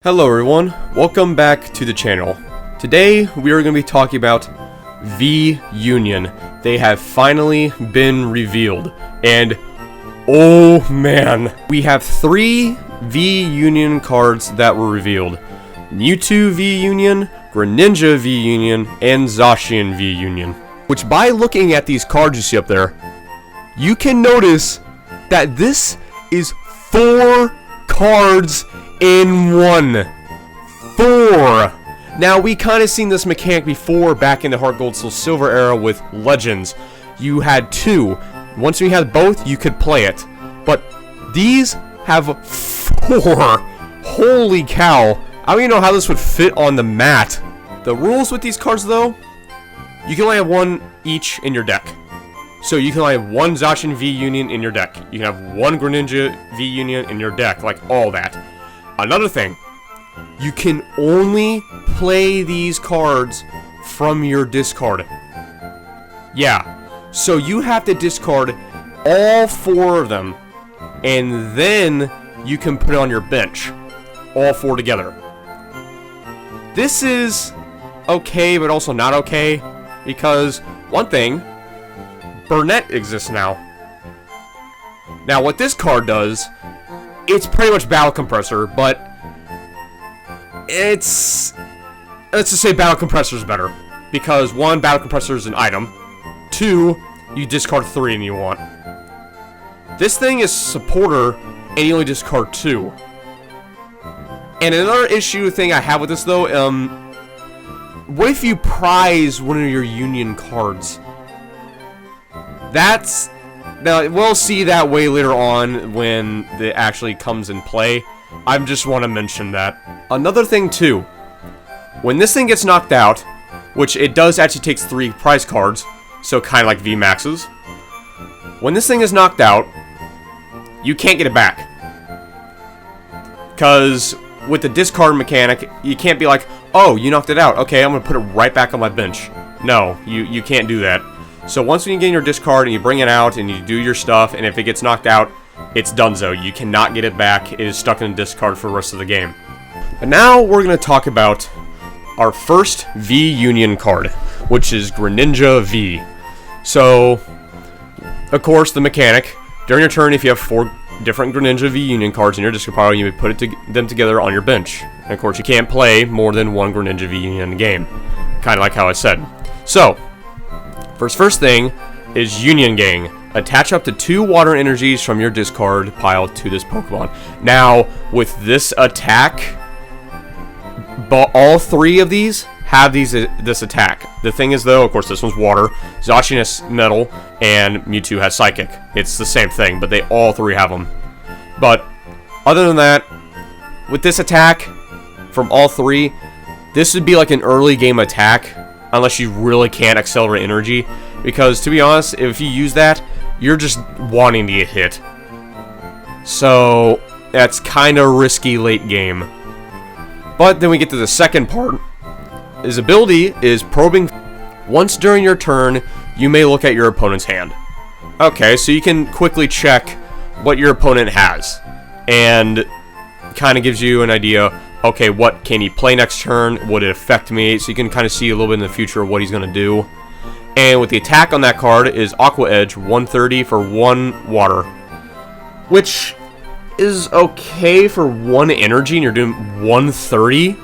Hello everyone, welcome back to the channel. Today we are going to be talking about V-Union. They have finally been revealed, and oh man, we have 3 V-Union cards that were revealed. Mewtwo V-Union, Greninja V-Union, and Zacian V-Union. Which, by looking at these cards you see up there, you can notice that this is 4 cards in one. 4. Now, we kind of seen this mechanic before back in the Heart Gold Soul Silver era with Legends. You had 2. Once you had both, you could play it. But these have 4. Holy cow. I don't even know how this would fit on the mat. The rules with these cards, though, you can only have 1 each in your deck. So you can only have 1 Zacian V-Union in your deck. You can have 1 Greninja V-Union in your deck, like all that. Another thing, you can only play these cards from your discard. Yeah, so you have to discard all 4 of them, and then you can put it on your bench, all 4 together. This is okay, but also not okay, because one thing, Burnett exists now. Now, what this card does, it's pretty much Battle Compressor, but let's just say Battle Compressor is better. Because 1, Battle Compressor is an item. 2, you discard 3 and you want. This thing is Supporter, and you only discard 2. And another issue thing I have with this, though, what if you prize one of your Union cards? Now, we'll see that way later on when it actually comes in play. I just want to mention that. Another thing, too. When this thing gets knocked out, which it does actually takes 3 prize cards, so kind of like VMAXs. When this thing is knocked out, you can't get it back. Because with the discard mechanic, you can't be like, oh, you knocked it out. Okay, I'm going to put it right back on my bench. No, you can't do that. So once you get in your discard and you bring it out and you do your stuff, and if it gets knocked out, it's donezo. You cannot get it back. It is stuck in the discard for the rest of the game. But now we're going to talk about our first V-Union card, which is Greninja V. So, of course, the mechanic, during your turn, if you have 4 different Greninja V-Union cards in your discard pile, you may put them together on your bench. And of course, you can't play more than 1 Greninja V-Union in the game. Kind of like how I said. So, first thing is Union Gang. Attach up to 2 water energies from your discard pile to this Pokemon. Now, with this attack, all 3 of these have this attack. The thing is, though, of course, this one's water, Zacian has metal, and Mewtwo has psychic. It's the same thing, but they all 3 have them. But other than that, with this attack from all 3, this would be like an early game attack, unless you really can't accelerate energy. Because, to be honest, if you use that, you're just wanting to get hit. So, that's kind of risky late game. But then we get to the second part. His ability is Probing. Once during your turn, you may look at your opponent's hand. Okay, so you can quickly check what your opponent has. And kind of gives you an idea, okay, what can he play next turn? Would it affect me? So you can kind of see a little bit in the future what he's going to do. And with the attack on that card is Aqua Edge, 130 for 1 water. Which is okay for 1 energy, and you're doing 130.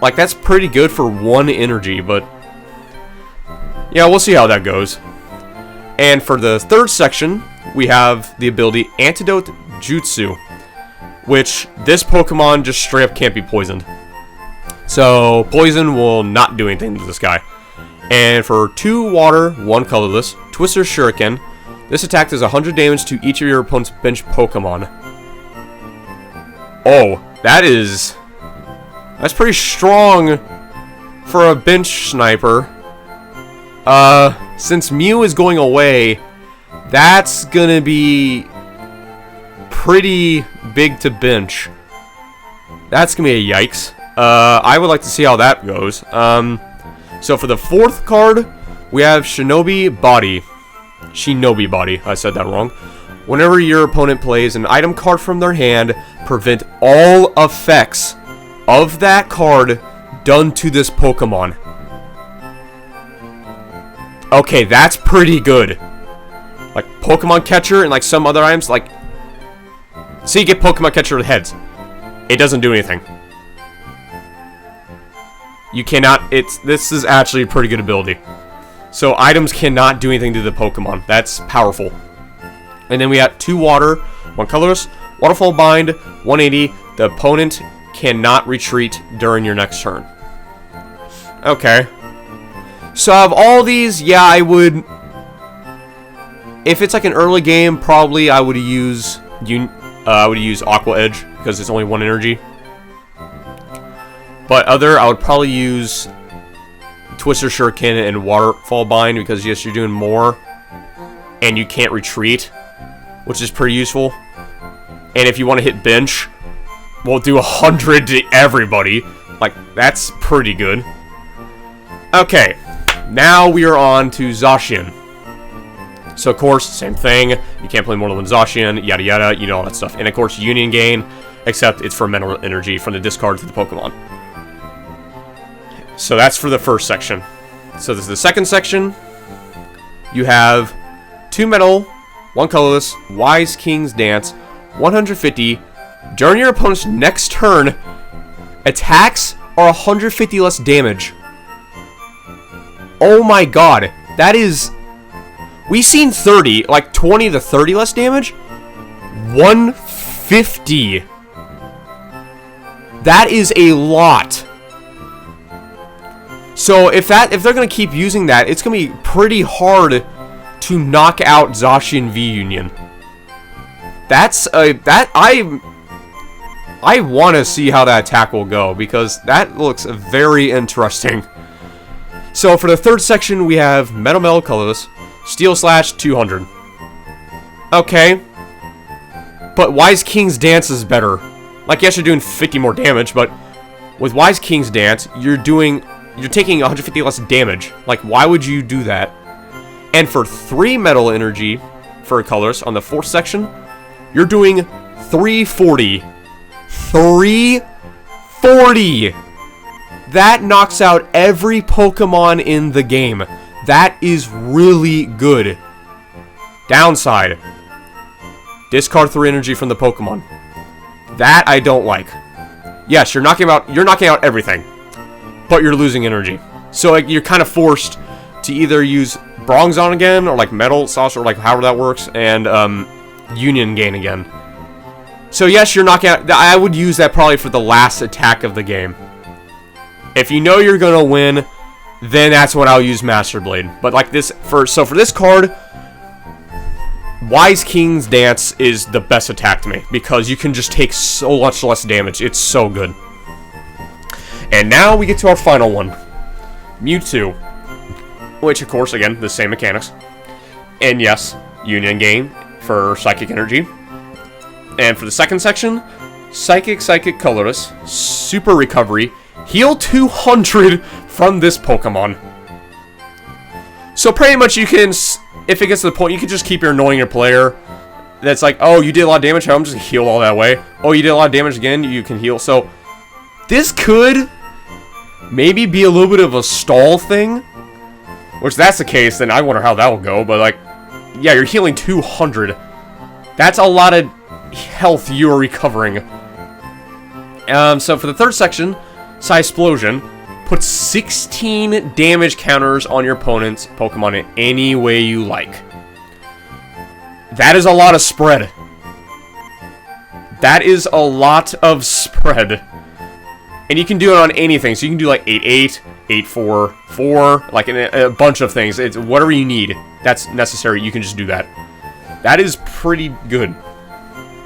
Like, that's pretty good for 1 energy, but yeah, we'll see how that goes. And for the third section, we have the ability Antidote Jutsu, which this Pokemon just straight up can't be poisoned. So, poison will not do anything to this guy. And for 2 water, 1 colorless, Twister Shuriken, this attack does 100 damage to each of your opponent's bench Pokemon. Oh, that's pretty strong for a bench sniper. Since Mew is going away, that's gonna be pretty big to bench. That's gonna be a yikes. I would like to see how that goes. So for the 4th card, we have Shinobi Body. I said that wrong. Whenever your opponent plays an item card from their hand, prevent all effects of that card done to this Pokemon. Okay, that's pretty good. Like Pokemon Catcher and like some other items, like, so you get Pokemon Catcher with heads. It doesn't do anything. You cannot, this is actually a pretty good ability. So items cannot do anything to the Pokemon. That's powerful. And then we got 2 water, 1 colorless, Waterfall Bind, 180. The opponent cannot retreat during your next turn. Okay. So out of all these, yeah, I would, if it's like an early game, probably I would use Aqua Edge because it's only 1 energy. But I would probably use Twister Shuriken and Waterfall Bind because yes, you're doing more and you can't retreat, which is pretty useful. And if you want to hit bench, we'll do 100 to everybody. Like, that's pretty good. Okay, now we are on to Zacian. So, of course, same thing. You can't play more than 1 Zacian, yada yada, you know, all that stuff. And, of course, Union Gain, except it's for mental energy from the discard to the Pokemon. So, that's for the first section. So, this is the second section. You have 2 metal, 1 colorless, Wise King's Dance, 150. During your opponent's next turn, attacks are 150 less damage. Oh my god, that is... We've seen 30, like 20 to 30 less damage. 150. That is a lot. So if they're gonna keep using that, it's gonna be pretty hard to knock out Zacian V Union. I want to see how that attack will go because that looks very interesting. So for the third section, we have Metal colorless, Steel Slash 200. Okay, but Wise King's Dance is better. Like, yes, you're doing 50 more damage, but with Wise King's Dance, you're taking 150 less damage. Like, why would you do that? And for 3 metal energy for colors on the 4th section, you're doing 340. 340! That knocks out every Pokemon in the game. That is really good. Downside. Discard 3 energy from the Pokemon. That I don't like. Yes, you're knocking out everything. But you're losing energy. So like, you're kind of forced to either use Bronzong again, or like Metal Sauce, or like however that works, and Union Gain again. So yes, you're knocking out... I would use that probably for the last attack of the game. If you know you're gonna win, then that's when I'll use Master Blade. But like this, for this card, Wise King's Dance is the best attack to me because you can just take so much less damage. It's so good. And now we get to our final one, Mewtwo, which of course, again, the same mechanics. And yes, Union Gain for Psychic Energy. And for the second section, Psychic Colorless, Super Recovery, Heal 200 from this Pokemon. So pretty much you can, if it gets to the point, you can just keep annoying your player. That's like, oh, you did a lot of damage, I'm just heal all that way. Oh, you did a lot of damage again, you can heal. So this could maybe be a little bit of a stall thing. Which, that's the case, then I wonder how that will go. But like, yeah, you're healing 200. That's a lot of health you are recovering. So for the third section, Psysplosion, put 16 damage counters on your opponent's Pokemon in any way you like. That is a lot of spread. That is a lot of spread. And you can do it on anything. So you can do like 8-8, 8-4-4, like a bunch of things. It's whatever you need that's necessary, you can just do that. That is pretty good.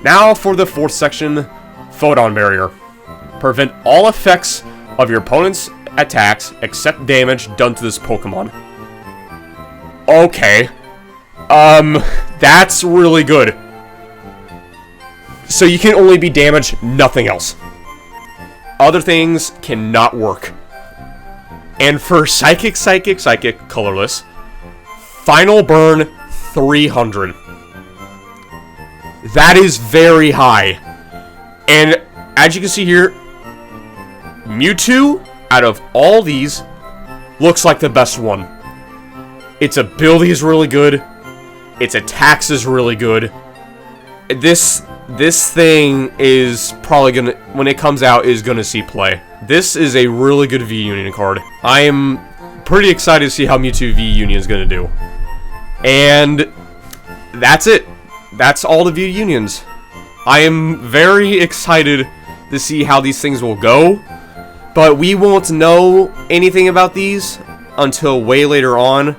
Now for the fourth section, Photon Barrier. Prevent all effects of your opponent's attacks except damage done to this Pokemon. Okay. That's really good. So you can only be damaged, nothing else. Other things cannot work. And for Psychic Colorless, Final Burn 300. That is very high. And as you can see here, Mewtwo, out of all these, looks like the best one. Its ability is really good. Its attacks is really good. This thing is probably gonna, when it comes out, is gonna see play. This is a really good V-Union card. I am pretty excited to see how Mewtwo V-Union is gonna do. And that's it. That's all the V-Unions. I am very excited to see how these things will go, but we won't know anything about these until way later on.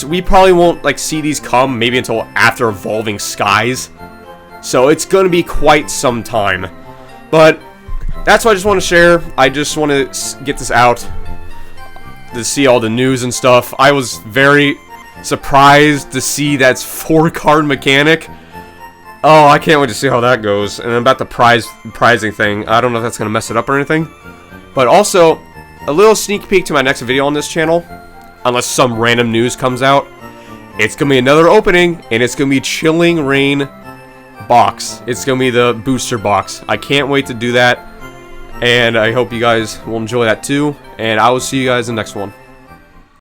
We probably won't like see these come maybe until after Evolving Skies, so it's gonna be quite some time. But that's what I just want to share. I just want to get this out to see all the news and stuff. I was very surprised to see that's 4-card mechanic. Oh, I can't wait to see how that goes. And about the prizing thing, I don't know if that's going to mess it up or anything. But also, a little sneak peek to my next video on this channel. Unless some random news comes out. It's going to be another opening, and it's going to be Chilling Reign box. It's going to be the booster box. I can't wait to do that. And I hope you guys will enjoy that too. And I will see you guys in the next one.